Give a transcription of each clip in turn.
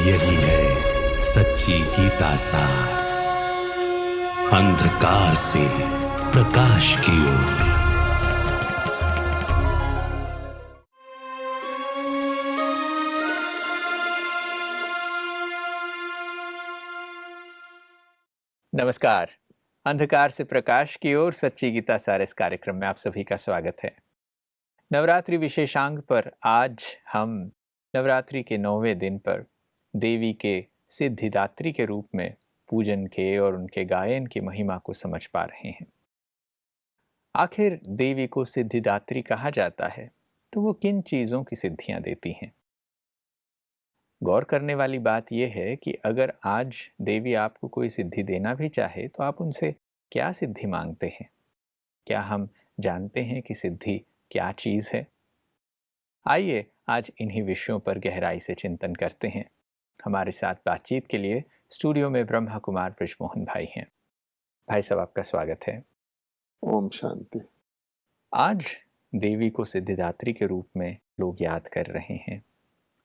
यही है सच्ची गीता सार। अंधकार से प्रकाश की ओर। नमस्कार। अंधकार से प्रकाश की ओर सच्ची गीता सार इस कार्यक्रम में आप सभी का स्वागत है। नवरात्रि विशेषांक पर आज हम नवरात्रि के 9वें दिन पर देवी के सिद्धिदात्री के रूप में पूजन के और उनके गायन की महिमा को समझ पा रहे हैं। आखिर देवी को सिद्धिदात्री कहा जाता है तो वो किन चीजों की सिद्धियां देती हैं? गौर करने वाली बात यह है कि अगर आज देवी आपको कोई सिद्धि देना भी चाहे तो आप उनसे क्या सिद्धि मांगते हैं? क्या हम जानते हैं कि सिद्धि क्या चीज है? आइए आज इन्हीं विषयों पर गहराई से चिंतन करते हैं। हमारे साथ बातचीत के लिए स्टूडियो में ब्रह्मा कुमार बृजमोहन भाई हैं। भाई साहब, आपका स्वागत है। ओम शांति। आज देवी को सिद्धिदात्री के रूप में लोग याद कर रहे हैं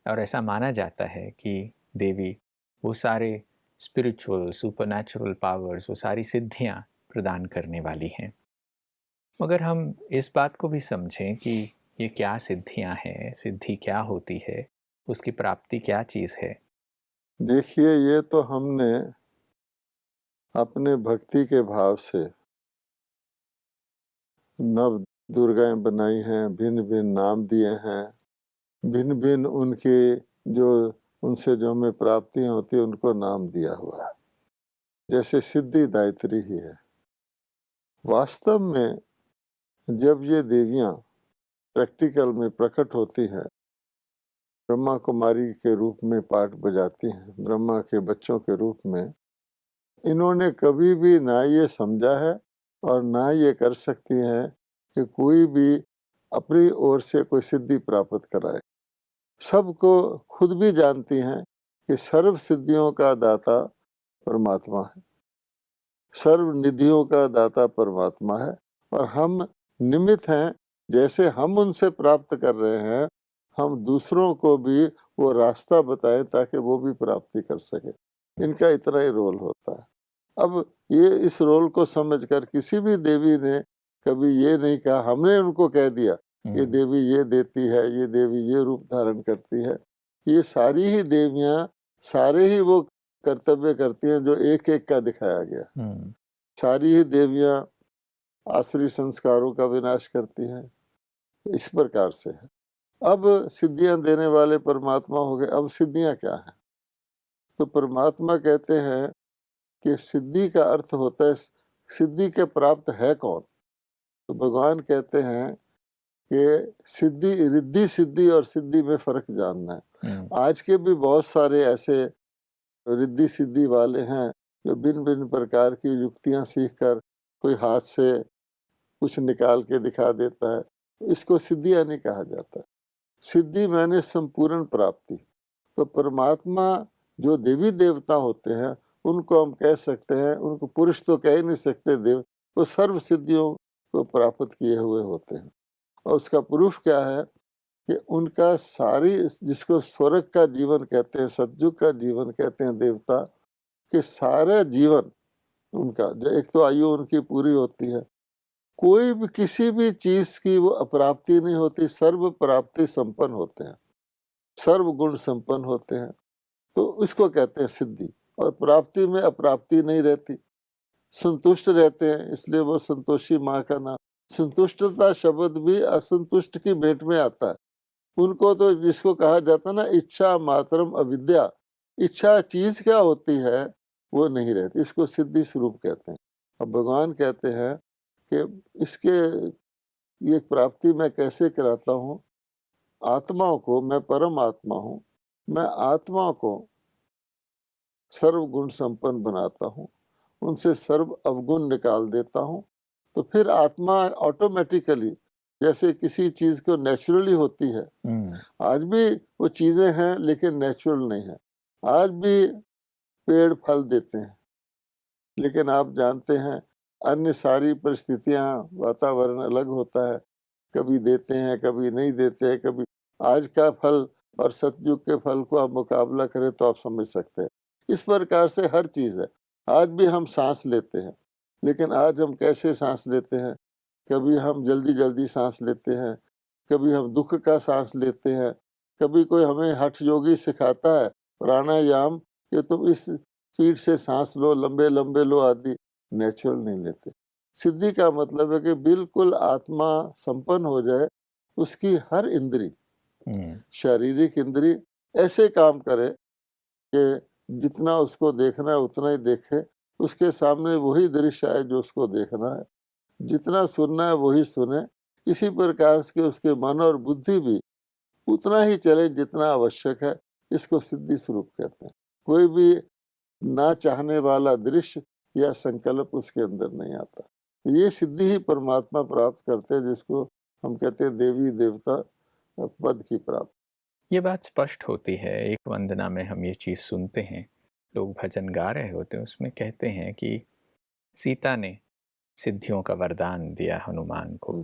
और ऐसा माना जाता है कि देवी वो सारे स्पिरिचुअल सुपरनैचुरल पावर्स, वो सारी सिद्धियां प्रदान करने वाली हैं। मगर हम इस बात को भी समझें कि ये क्या सिद्धियां हैं, सिद्धि क्या होती है, उसकी प्राप्ति क्या चीज़ है। देखिए, ये तो हमने अपने भक्ति के भाव से नव दुर्गाएं बनाई हैं, भिन्न भिन्न नाम दिए हैं, भिन्न भिन्न उनके जो उनसे जो हमें प्राप्तियां होती है उनको नाम दिया हुआ है। जैसे सिद्धिदात्री ही है। वास्तव में जब ये देवियां प्रैक्टिकल में प्रकट होती हैं, ब्रह्मा कुमारी के रूप में पाठ बजाती हैं, ब्रह्मा के बच्चों के रूप में, इन्होंने कभी भी ना ये समझा है और ना ये कर सकती हैं कि कोई भी अपनी ओर से कोई सिद्धि प्राप्त कराए। सबको खुद भी जानती हैं कि सर्व सिद्धियों का दाता परमात्मा है, सर्व निधियों का दाता परमात्मा है, और हम निमित्त हैं। जैसे हम उनसे प्राप्त कर रहे हैं, हम दूसरों को भी वो रास्ता बताएं ताकि वो भी प्राप्ति कर सके। इनका इतना ही रोल होता है। अब ये इस रोल को समझकर किसी भी देवी ने कभी ये नहीं कहा, हमने उनको कह दिया ये देवी ये देती है, ये देवी ये रूप धारण करती है। ये सारी ही देवियां सारे ही वो कर्तव्य करती हैं जो एक एक का दिखाया गया। सारी ही देवियां आसुरी संस्कारों का विनाश करती हैं। इस प्रकार से है। अब सिद्धियां देने वाले परमात्मा हो गए। अब सिद्धियां क्या हैं? तो परमात्मा कहते हैं कि सिद्धि का अर्थ होता है सिद्धि के प्राप्त है कौन। तो भगवान कहते हैं कि सिद्धि, रिद्धि सिद्धि और सिद्धि में फर्क जानना है। आज के भी बहुत सारे ऐसे रिद्धि सिद्धि वाले हैं जो भिन्न भिन्न प्रकार की युक्तियां सीखकर कोई हाथ से कुछ निकाल के दिखा देता है। इसको सिद्धियां नहीं कहा जाता। सिद्धि माने संपूर्ण प्राप्ति। तो परमात्मा जो देवी देवता होते हैं उनको हम कह सकते हैं, उनको पुरुष तो कह ही नहीं सकते, देव वो सर्व सिद्धियों को प्राप्त किए हुए होते हैं। और उसका प्रूफ क्या है कि उनका सारी, जिसको स्वर्ग का जीवन कहते हैं, सतयुग का जीवन कहते हैं देवता के, सारा जीवन उनका जो एक तो आयु उनकी पूरी होती है, कोई भी किसी भी चीज की वो अप्राप्ति नहीं होती, सर्व प्राप्ति संपन्न होते हैं, सर्व गुण संपन्न होते हैं। तो इसको कहते हैं सिद्धि। और प्राप्ति में अप्राप्ति नहीं रहती, संतुष्ट रहते हैं, इसलिए वो संतोषी माँ का नाम। संतुष्टता शब्द भी असंतुष्ट की भेंट में आता है। उनको तो जिसको कहा जाता है ना, इच्छा मात्रम अविद्या, इच्छा चीज क्या होती है वो नहीं रहती, इसको सिद्धि स्वरूप कहते हैं। अब भगवान कहते हैं कि इसके ये प्राप्ति मैं कैसे कराता हूँ। आत्माओं को, मैं परम आत्मा हूँ, मैं आत्मा को सर्व गुण संपन्न बनाता हूँ, उनसे सर्व अवगुण निकाल देता हूँ। तो फिर आत्मा ऑटोमेटिकली, जैसे किसी चीज को नेचुरली होती है, आज भी वो चीजें हैं लेकिन नेचुरल नहीं है। आज भी पेड़ फल देते हैं, लेकिन आप जानते हैं अन्य सारी परिस्थितियां, वातावरण अलग होता है, कभी देते हैं कभी नहीं देते हैं। कभी आज का फल और सतयुग के फल को आप मुकाबला करें तो आप समझ सकते हैं। इस प्रकार से हर चीज़ है। आज भी हम सांस लेते हैं, लेकिन आज हम कैसे सांस लेते हैं? कभी हम जल्दी-जल्दी सांस लेते हैं, कभी हम दुःख का सांस लेते हैं, कभी कोई हमें हठ योगी सिखाता है प्राणायाम कि तुम इस स्पीड से सांस लो, लंबे-लंबे लो आदि, नेचुरल नहीं लेते। सिद्धि का मतलब है कि बिल्कुल आत्मा संपन्न हो जाए, उसकी हर इंद्री, शारीरिक इंद्री ऐसे काम करे कि जितना उसको देखना है उतना ही देखे, उसके सामने वही दृश्य आए जो उसको देखना है, जितना सुनना है वही सुने। इसी प्रकार से उसके मन और बुद्धि भी उतना ही चले जितना आवश्यक है। इसको सिद्धि स्वरूप कहते हैं। कोई भी ना चाहने वाला दृश्य या संकल्प उसके अंदर नहीं आता। ये सिद्धि ही परमात्मा प्राप्त करते हैं, जिसको हम कहते हैं देवी देवता पद की प्राप्ति। ये बात स्पष्ट होती है। एक वंदना में हम ये चीज़ सुनते हैं, लोग भजन गा रहे होते हैं, उसमें कहते हैं कि सीता ने सिद्धियों का वरदान दिया हनुमान को।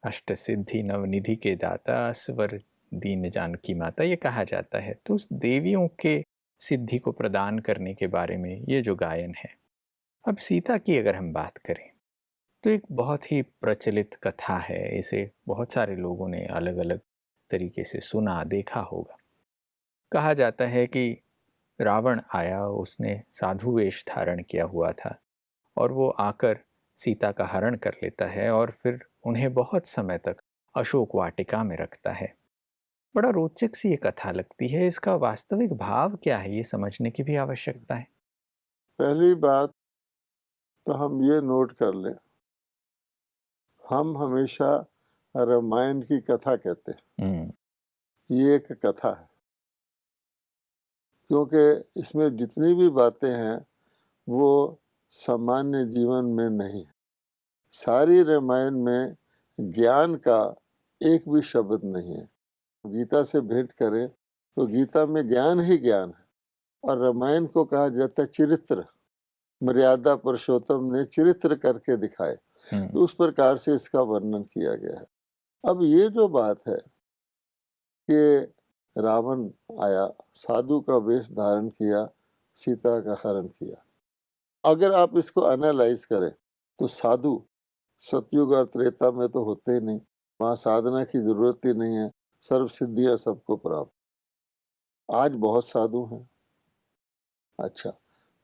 अष्ट सिद्धि नवनिधि के दाता, अस्वर दीन जानकी माता, ये कहा जाता है। तो उस देवियों के सिद्धि को प्रदान करने के बारे में ये जो गायन है। अब सीता की अगर हम बात करें तो एक बहुत ही प्रचलित कथा है। इसे बहुत सारे लोगों ने अलग अलग तरीके से सुना, देखा होगा। कहा जाता है कि रावण आया, उसने साधु वेश धारण किया हुआ था और वो आकर सीता का हरण कर लेता है और फिर उन्हें बहुत समय तक अशोक वाटिका में रखता है। बड़ा रोचक सी ये कथा लगती है। इसका वास्तविक भाव क्या है, ये समझने की भी आवश्यकता है। पहली बात तो हम ये नोट कर लें, हम हमेशा रामायण की कथा कहते हैं। ये एक कथा है, क्योंकि इसमें जितनी भी बातें हैं वो सामान्य जीवन में नहीं है। सारी रामायण में ज्ञान का एक भी शब्द नहीं है। गीता से भेंट करें तो गीता में ज्ञान ही ज्ञान है, और रामायण को कहा जाता है चरित्र। मर्यादा पुरुषोत्तम ने चरित्र करके दिखाए, तो उस प्रकार से इसका वर्णन किया गया है। अब ये जो बात है कि रावण आया, साधु का वेश धारण किया, सीता का हरण किया। अगर आप इसको एनालाइज करें तो साधु सतयुग और त्रेता में तो होते ही नहीं, वहाँ साधना की जरूरत ही नहीं है, सर्व सिद्धियां सबको प्राप्त। आज बहुत साधु हैं। अच्छा,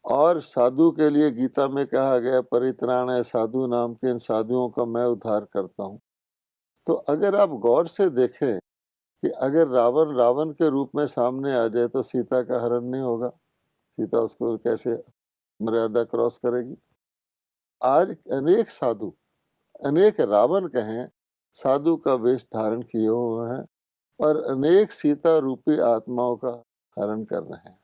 और साधु के लिए गीता में कहा गया परित्राण है साधु नाम के, इन साधुओं का मैं उद्धार करता हूँ। तो अगर आप गौर से देखें कि अगर रावण रावण के रूप में सामने आ जाए तो सीता का हरण नहीं होगा, सीता उसको कैसे मर्यादा क्रॉस करेगी? आज अनेक साधु, अनेक रावण कहें, साधु का वेश धारण किए हुए हैं और अनेक सीता रूपी आत्माओं का हरण कर रहे हैं।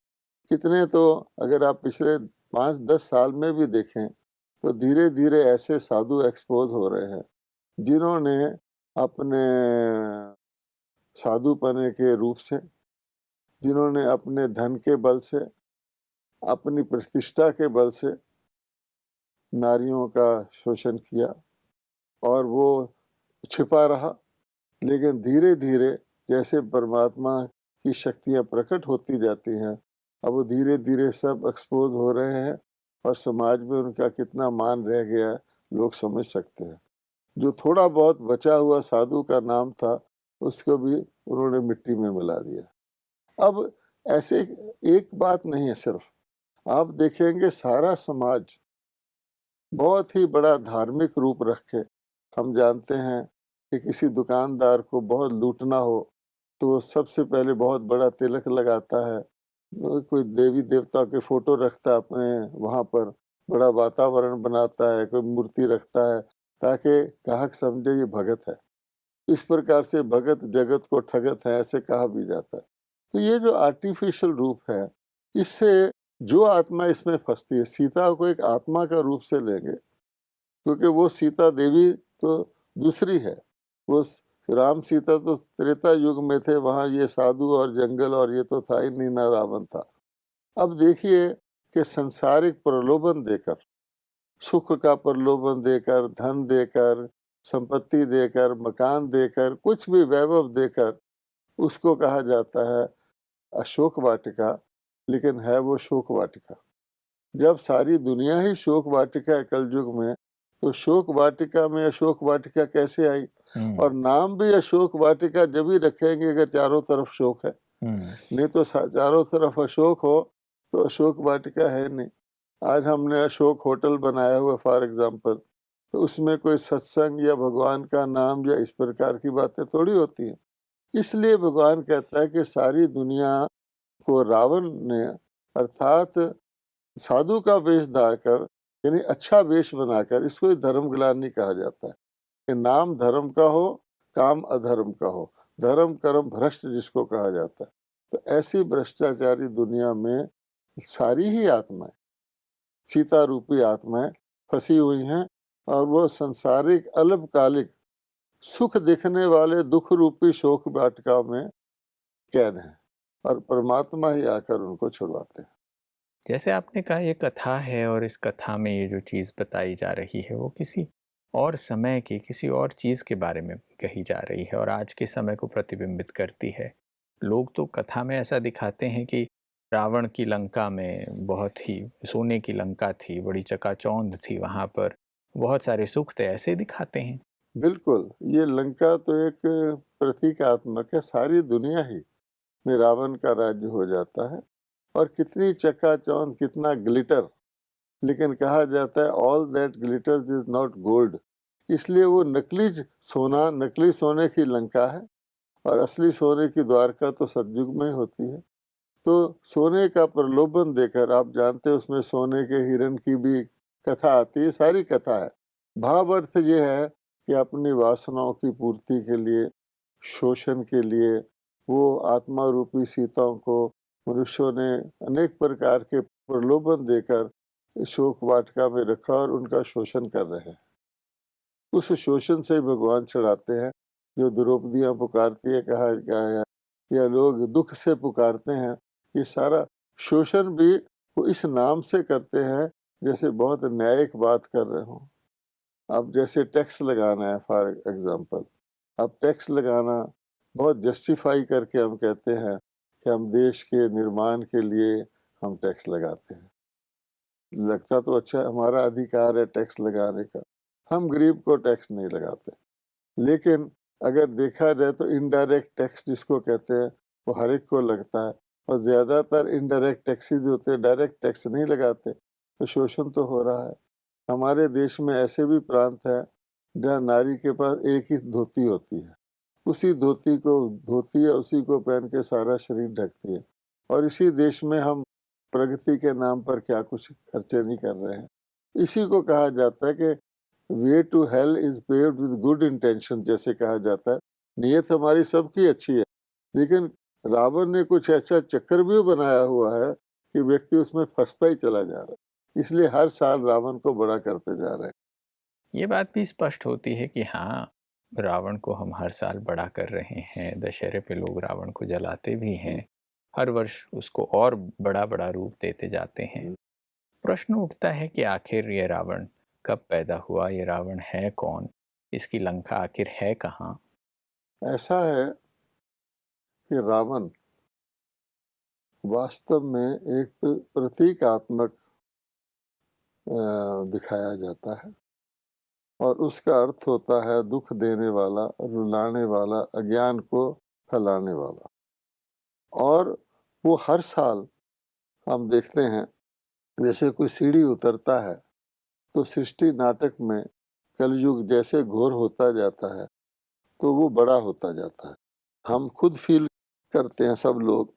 कितने तो अगर आप पिछले 5-10 साल में भी देखें तो धीरे धीरे ऐसे साधु एक्सपोज हो रहे हैं जिन्होंने अपने साधुपने के रूप से, जिन्होंने अपने धन के बल से, अपनी प्रतिष्ठा के बल से नारियों का शोषण किया और वो छिपा रहा। लेकिन धीरे धीरे जैसे परमात्मा की शक्तियाँ प्रकट होती जाती हैं, अब वो धीरे धीरे सब एक्सपोज हो रहे हैं और समाज में उनका कितना मान रह गया लोग समझ सकते हैं। जो थोड़ा बहुत बचा हुआ साधु का नाम था उसको भी उन्होंने मिट्टी में मिला दिया। अब ऐसे एक बात नहीं है, सिर्फ आप देखेंगे सारा समाज बहुत ही बड़ा धार्मिक रूप रख के, हम जानते हैं कि किसी दुकानदार को बहुत लूटना हो तो वो सबसे पहले बहुत बड़ा तिलक लगाता है, कोई देवी देवता के फोटो रखता है अपने वहाँ पर, बड़ा वातावरण बनाता है, कोई मूर्ति रखता है ताकि ग्राहक समझे ये भगत है। इस प्रकार से भगत जगत को ठगत है, ऐसे कहा भी जाता है। तो ये जो आर्टिफिशियल रूप है, इससे जो आत्मा इसमें फंसती है, सीता को एक आत्मा का रूप से लेंगे क्योंकि वो सीता देवी तो दूसरी है, वो राम सीता तो त्रेता युग में थे, वहाँ ये साधु और जंगल और ये तो था ही नहीं, ना रावण था। अब देखिए कि संसारिक प्रलोभन देकर, सुख का प्रलोभन देकर, धन देकर, संपत्ति देकर, मकान देकर, कुछ भी वैभव देकर उसको कहा जाता है अशोक वाटिका, लेकिन है वो शोक वाटिका। जब सारी दुनिया ही शोक वाटिका है कलयुग में, तो शोक वाटिका में अशोक वाटिका कैसे आई? और नाम भी अशोक वाटिका जब ही रखेंगे अगर चारों तरफ शोक है, नहीं तो चारों तरफ अशोक हो तो अशोक वाटिका है नहीं। आज हमने अशोक होटल बनाया हुआ फॉर एग्जाम्पल, तो उसमें कोई सत्संग या भगवान का नाम या इस प्रकार की बातें थोड़ी होती हैं। इसलिए भगवान कहता है कि सारी दुनिया को रावण ने अर्थात साधु का वेश धारकर, यानी अच्छा वेश बनाकर, इसको ही धर्म ग्लानि कहा जाता है कि नाम धर्म का हो, काम अधर्म का हो, धर्म कर्म भ्रष्ट जिसको कहा जाता है। तो ऐसी भ्रष्टाचारी दुनिया में सारी ही आत्माएं, सीता रूपी आत्माएं फंसी हुई हैं और वो संसारिक अल्पकालिक सुख दिखने वाले दुख रूपी शोक वाटिका में कैद हैं और परमात्मा ही आकर उनको छुड़वाते हैं। जैसे आपने कहा ये कथा है और इस कथा में ये जो चीज़ बताई जा रही है वो किसी और समय की, किसी और चीज़ के बारे में कही जा रही है और आज के समय को प्रतिबिंबित करती है। लोग तो कथा में ऐसा दिखाते हैं कि रावण की लंका में बहुत ही सोने की लंका थी, बड़ी चकाचौंध थी, वहाँ पर बहुत सारे सुख थे, ऐसे दिखाते हैं। बिल्कुल, ये लंका तो एक प्रतीकात्मक है, सारी दुनिया ही में रावण का राज्य हो जाता है। और कितनी चकाचौंध, कितना ग्लिटर, लेकिन कहा जाता है all that glitters is not gold, इसलिए वो नकली सोना, नकली सोने की लंका है और असली सोने की द्वारका तो सतयुग में ही होती है। तो सोने का प्रलोभन देकर, आप जानते हैं उसमें सोने के हिरण की भी कथा आती है, सारी कथा है। भाव अर्थ ये है कि अपनी वासनाओं की पूर्ति के लिए, शोषण के लिए वो आत्मा रूपी सीताओं को मनुष्यों ने अनेक प्रकार के प्रलोभन देकर शोक वाटिका में रखा और उनका शोषण कर रहे हैं। उस शोषण से भगवान छुड़ाते हैं। जो द्रौपदियाँ पुकारती है, कहा गया है, या लोग दुख से पुकारते हैं, ये सारा शोषण भी वो इस नाम से करते हैं जैसे बहुत न्यायिक बात कर रहे हों। अब जैसे टैक्स लगाना है फॉर एग्जांपल, अब टैक्स लगाना बहुत जस्टिफाई करके हम कहते हैं कि हम देश के निर्माण के लिए हम टैक्स लगाते हैं। लगता तो अच्छा, हमारा अधिकार है टैक्स लगाने का, हम गरीब को टैक्स नहीं लगाते। लेकिन अगर देखा जाए तो इनडायरेक्ट टैक्स जिसको कहते हैं वो हर एक को लगता है और ज़्यादातर इनडायरेक्ट टैक्सेस होते हैं, डायरेक्ट टैक्स नहीं लगाते, तो शोषण तो हो रहा है। हमारे देश में ऐसे भी प्रांत हैं जहाँ नारी के पास एक ही धोती होती है, उसी धोती को धोती है, उसी को पहन के सारा शरीर ढकती है। और इसी देश में हम प्रगति के नाम पर क्या कुछ खर्चे नहीं कर रहे हैं। इसी को कहा जाता है कि way to hell is paved with good intention, जैसे कहा जाता है नीयत हमारी सबकी अच्छी है, लेकिन रावण ने कुछ ऐसा चक्रव्यूह बनाया हुआ है कि व्यक्ति उसमें फंसता ही चला जा रहा है। इसलिए हर साल रावण को बड़ा करते जा रहे हैं। ये बात भी स्पष्ट होती है कि हाँ, रावण को हम हर साल बड़ा कर रहे हैं। दशहरे पे लोग रावण को जलाते भी हैं, हर वर्ष उसको और बड़ा बड़ा रूप देते जाते हैं। प्रश्न उठता है कि आखिर ये रावण कब पैदा हुआ, ये रावण है कौन, इसकी लंका आखिर है कहाँ? ऐसा है कि रावण वास्तव में एक प्रतीकात्मक दिखाया जाता है और उसका अर्थ होता है दुख देने वाला, रुलाने वाला, अज्ञान को फैलाने वाला। और वो हर साल हम देखते हैं, जैसे कोई सीढ़ी उतरता है तो सृष्टि नाटक में कलयुग जैसे घोर होता जाता है तो वो बड़ा होता जाता है। हम खुद फील करते हैं सब लोग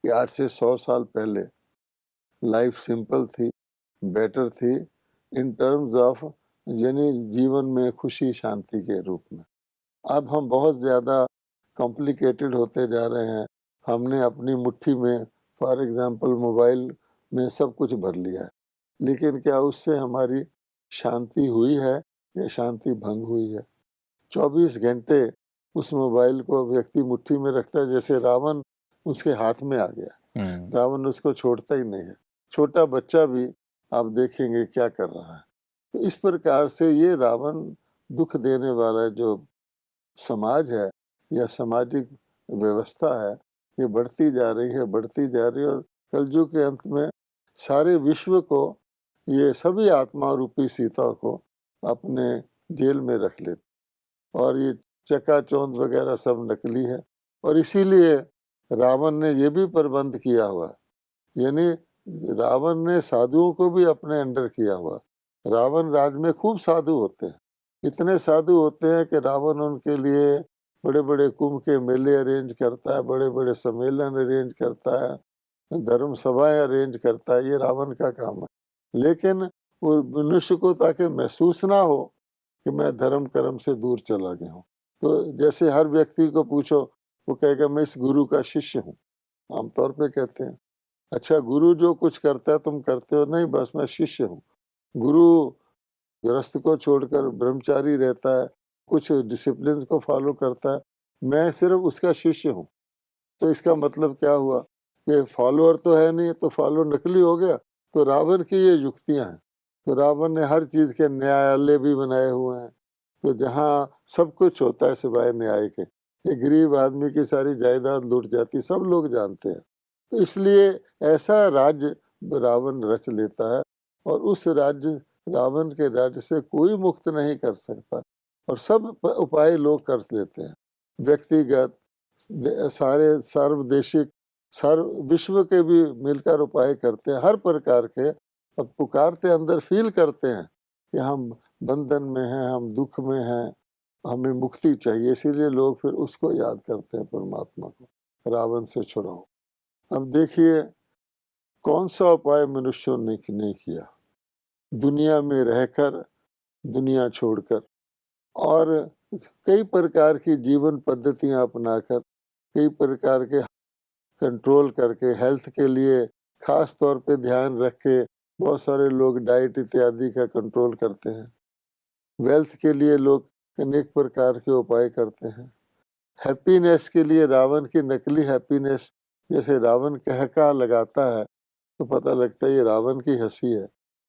कि आज से 100 साल पहले लाइफ सिंपल थी, बेटर थी इन टर्म्स ऑफ, यानी जीवन में खुशी शांति के रूप में। अब हम बहुत ज़्यादा कॉम्प्लिकेटेड होते जा रहे हैं। हमने अपनी मुट्ठी में फॉर एग्जांपल मोबाइल में सब कुछ भर लिया है, लेकिन क्या उससे हमारी शांति हुई है या शांति भंग हुई है? 24 घंटे उस मोबाइल को व्यक्ति मुट्ठी में रखता है जैसे रावण उसके हाथ में आ गया। रावण उसको छोड़ता ही नहीं है। छोटा बच्चा भी आप देखेंगे क्या कर रहा है। तो इस प्रकार से ये रावण दुख देने वाला जो समाज है या सामाजिक व्यवस्था है ये बढ़ती जा रही है, बढ़ती जा रही है, और कलयुग के अंत में सारे विश्व को, ये सभी आत्मा रूपी सीता को अपने जेल में रख लेते, और ये चकाचौंध वगैरह सब नकली है। और इसीलिए रावण ने ये भी प्रबंध किया हुआ है, यानी रावण ने साधुओं को भी अपने अंडर किया हुआ। रावण राज में खूब साधु होते हैं, इतने साधु होते हैं कि रावण उनके लिए बड़े बड़े कुंभ के मेले अरेंज करता है, बड़े बड़े सम्मेलन अरेंज करता है, धर्म सभाएं अरेंज करता है, ये रावण का काम है। लेकिन वो मनुष्य को ताकि महसूस ना हो कि मैं धर्म कर्म से दूर चला गया हूँ, तो जैसे हर व्यक्ति को पूछो वो कहेगा मैं इस गुरु का शिष्य हूँ, आमतौर पे कहते हैं। अच्छा, गुरु जो कुछ करता है तुम करते हो? नहीं, बस मैं शिष्य हूँ। गुरु गृहस्थ को छोड़कर ब्रह्मचारी रहता है, कुछ डिसिप्लिन को फॉलो करता है, मैं सिर्फ उसका शिष्य हूँ। तो इसका मतलब क्या हुआ कि फॉलोअर तो है नहीं, तो फॉलो नकली हो गया। तो रावण की ये युक्तियां हैं। तो रावण ने हर चीज के न्यायालय भी बनाए हुए हैं, तो जहाँ सब कुछ होता है सिवाय न्याय के, ये गरीब आदमी की सारी जायदाद लूट जाती, सब लोग जानते हैं। तो इसलिए ऐसा राज्य रावण रच लेता है, और उस राज्य रावण के राज्य से कोई मुक्त नहीं कर सकता, और सब उपाय लोग कर लेते हैं, व्यक्तिगत, सारे सार्वदेशिक, सर्व विश्व के भी मिलकर उपाय करते हैं हर प्रकार के। अब पुकारते अंदर फील करते हैं कि हम बंधन में हैं, हम दुख में हैं, हमें मुक्ति चाहिए, इसीलिए लोग फिर उसको याद करते हैं, परमात्मा को, रावण से छुड़ाओ। अब देखिए कौन सा उपाय मनुष्यों ने नहीं किया, दुनिया में रहकर, दुनिया छोड़कर, और कई प्रकार की जीवन पद्धतियां अपनाकर, कई प्रकार के कंट्रोल करके, हेल्थ के लिए खास तौर पे ध्यान रख के बहुत सारे लोग डाइट इत्यादि का कंट्रोल करते हैं। वेल्थ के लिए लोग अनेक प्रकार के उपाय करते हैं। हैप्पीनेस के लिए रावण की नकली हैप्पीनेस, जैसे रावण कहका लगाता है तो पता लगता है ये रावण की हंसी है।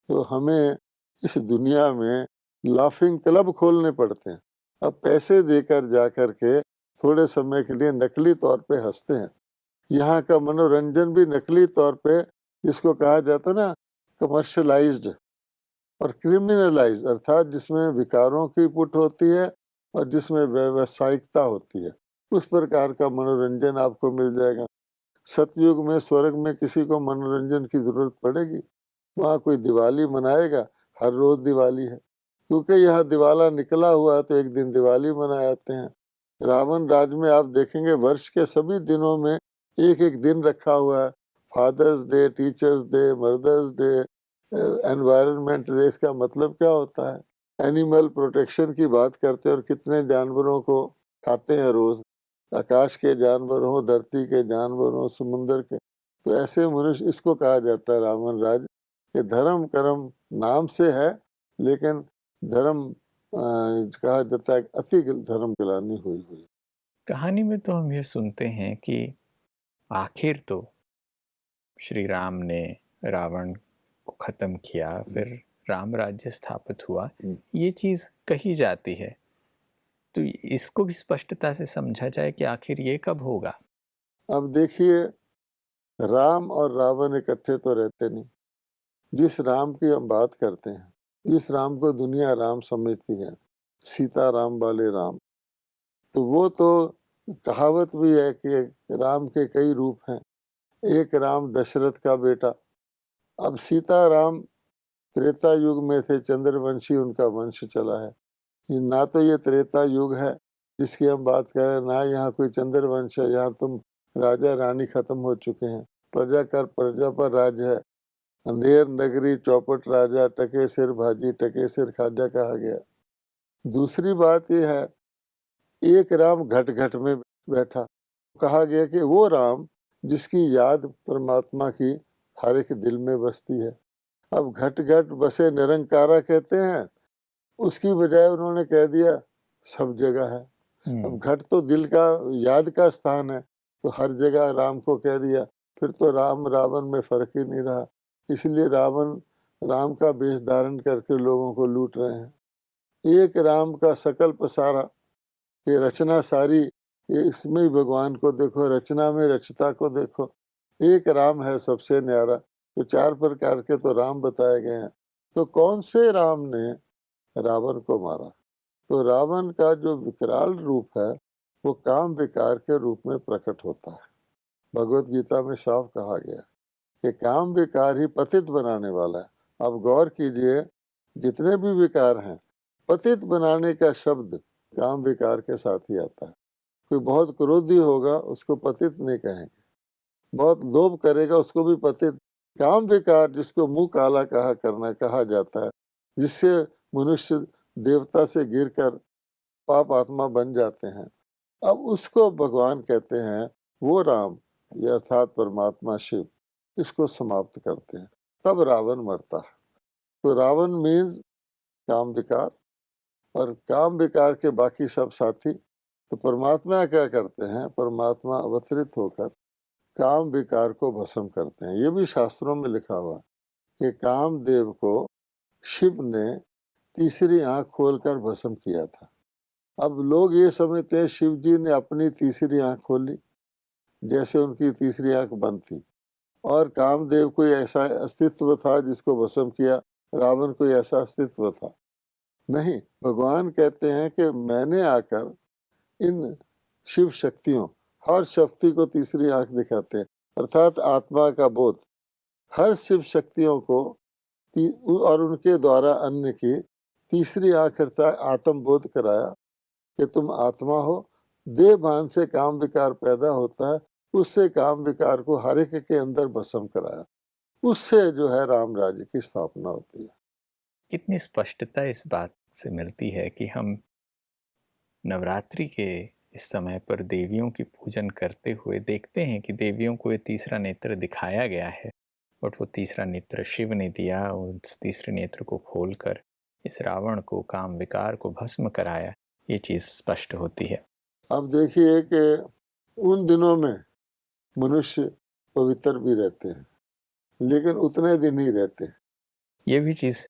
तो हमें इस दुनिया में लाफिंग क्लब खोलने पड़ते हैं। अब पैसे देकर जा कर के थोड़े समय के लिए नकली तौर पे हंसते हैं। यहाँ का मनोरंजन भी नकली तौर पे, जिसको कहा जाता है ना कमर्शलाइज्ड और क्रिमिनलाइज्ड, अर्थात जिसमें विकारों की पुट होती है और जिसमें व्यावसायिकता होती है, उस प्रकार का मनोरंजन आपको मिल जाएगा। सतयुग में स्वर्ग में किसी को मनोरंजन की जरूरत पड़ेगी? वहाँ कोई दिवाली मनाएगा? हर रोज दिवाली है, क्योंकि यहाँ दिवाला निकला हुआ है तो एक दिन दिवाली मनाते हैं। रावण राज में आप देखेंगे वर्ष के सभी दिनों में एक एक दिन रखा हुआ है, father's day, teachers' day, mother's day, environment day. इसका मतलब क्या होता है? एनिमल प्रोटेक्शन की बात करते हैं, और कितने जानवरों को खाते हैं रोज, आकाश के जानवर हो, धरती के जानवर हो, समुन्द्र के। तो ऐसे मनुष्य, इसको कहा जाता है रावण राज। ये धर्म कर्म नाम से है, लेकिन धर्म कहा जाता है अति धर्म गिलानी हुई हुई। कहानी में तो हम ये सुनते हैं कि आखिर तो श्री राम ने रावण को खत्म किया, फिर राम राज्य स्थापित हुआ, ये चीज कही जाती है। तो इसको भी स्पष्टता से समझा जाए कि आखिर ये कब होगा? अब देखिए, राम और रावण इकट्ठे तो रहते नहीं। जिस राम की हम बात करते हैं, जिस राम को दुनिया राम समझती है, सीता राम वाले राम, तो वो तो कहावत भी है कि राम के कई रूप हैं। एक राम दशरथ का बेटा। अब सीता राम त्रेता युग में थे, चंद्रवंशी उनका वंश चला है। ना तो ये त्रेता युग है जिसकी हम बात कर रहे हैं, ना यहाँ कोई चंद्रवंश है, यहाँ तुम राजा रानी खत्म हो चुके हैं। प्रजा कर प्रजा पर राज है, अंधेर नगरी चौपट राजा, टके सिर भाजी टके सिर खाजा कहा गया। दूसरी बात यह है, एक राम घट घट में बैठा। कहा गया कि वो राम जिसकी याद परमात्मा की हर एक दिल में बसती है। अब घट घट बसे निरंकारा कहते हैं, उसकी बजाय उन्होंने कह दिया सब जगह है। अब घट तो दिल का, याद का स्थान है, तो हर जगह राम को कह दिया, फिर तो राम रावण में फर्क ही नहीं रहा। इसलिए रावण राम का वेश धारण करके लोगों को लूट रहे हैं। एक राम का सकल पसारा, ये रचना सारी ये इसमें ही भगवान को देखो, रचना में रचता को देखो। एक राम है सबसे न्यारा, तो 4 प्रकार के तो राम बताए गए हैं। तो कौन से राम ने रावण को मारा? तो रावण का जो विकराल रूप है वो काम विकार के रूप में प्रकट होता है। भगवत गीता में साफ कहा गया कि काम विकार ही पतित बनाने वाला है। अब गौर कीजिए, जितने भी विकार हैं, पतित बनाने का शब्द काम विकार के साथ ही आता है। कोई बहुत क्रोधी होगा उसको पतित नहीं कहेंगे, बहुत लोभ करेगा उसको भी पतित। काम विकार जिसको मुंह काला कहा जाता है, जिससे मनुष्य देवता से गिरकर पाप आत्मा बन जाते हैं, अब उसको भगवान कहते हैं वो राम, ये अर्थात परमात्मा शिव, इसको समाप्त करते हैं। तब रावण मरता है। तो रावण मीन्स काम विकार, और काम विकार के बाकी सब साथी। तो परमात्मा क्या करते हैं? परमात्मा अवतरित होकर काम विकार को भस्म करते हैं। ये भी शास्त्रों में लिखा हुआ कि कामदेव को शिव ने तीसरी आंख खोलकर भस्म किया था। अब लोग ये समझते हैं शिव जी ने अपनी तीसरी आंख खोली, जैसे उनकी तीसरी आंख बंद थी, और कामदेव कोई ऐसा अस्तित्व था जिसको भस्म किया, रावण कोई ऐसा अस्तित्व था नहीं। भगवान कहते हैं कि मैंने आकर इन शिव शक्तियों, हर शक्ति को तीसरी आंख दिखाते हैं, अर्थात आत्मा का बोध। हर शिव शक्तियों को और उनके द्वारा अन्य की तीसरी आंख अर्थात आत्म बोध कराया कि तुम आत्मा हो। देह भान से काम विकार पैदा होता है, उससे काम विकार को हर एक के अंदर भस्म कराया, उससे जो है राम राज्य की स्थापना होती है। कितनी स्पष्टता इस बात से मिलती है कि हम नवरात्रि के इस समय पर देवियों की पूजन करते हुए देखते हैं कि देवियों को ये तीसरा नेत्र दिखाया गया है, और वो तीसरा नेत्र शिव ने दिया। उस तीसरे नेत्र को खोलकर इस रावण को, काम विकार को भस्म कराया। ये चीज़ स्पष्ट होती है। अब देखिए कि उन दिनों में मनुष्य पवित्र भी रहते हैं, लेकिन उतने दिन ही रहते हैं। ये भी चीज़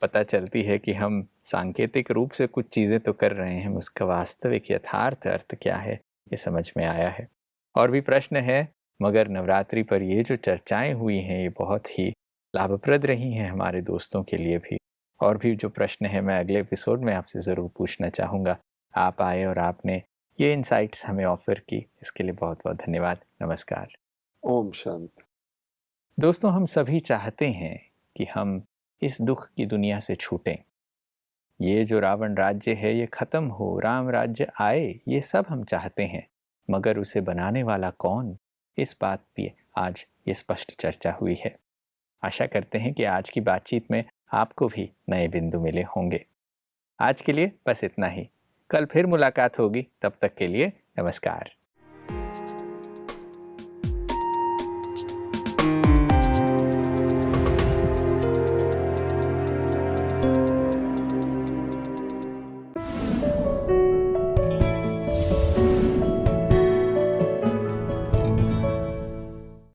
पता चलती है कि हम सांकेतिक रूप से कुछ चीज़ें तो कर रहे हैं, उसका वास्तविक यथार्थ अर्थ क्या है ये समझ में आया है। और भी प्रश्न है, मगर नवरात्रि पर ये जो चर्चाएं हुई हैं ये बहुत ही लाभप्रद रही हैं हमारे दोस्तों के लिए भी। और भी जो प्रश्न है मैं अगले एपिसोड में आपसे ज़रूर पूछना चाहूँगा। आप आए और आपने ये इनसाइट्स हमें ऑफर की, इसके लिए बहुत बहुत धन्यवाद। नमस्कार। ओम शांति। दोस्तों, हम सभी चाहते हैं कि हम इस दुख की दुनिया से छूटें। ये जो रावण राज्य है ये ख़त्म हो, राम राज्य आए, ये सब हम चाहते हैं, मगर उसे बनाने वाला कौन, इस बात पे आज ये स्पष्ट चर्चा हुई है। आशा करते हैं कि आज की बातचीत में आपको भी नए बिंदु मिले होंगे। आज के लिए बस इतना ही। कल फिर मुलाकात होगी, तब तक के लिए नमस्कार।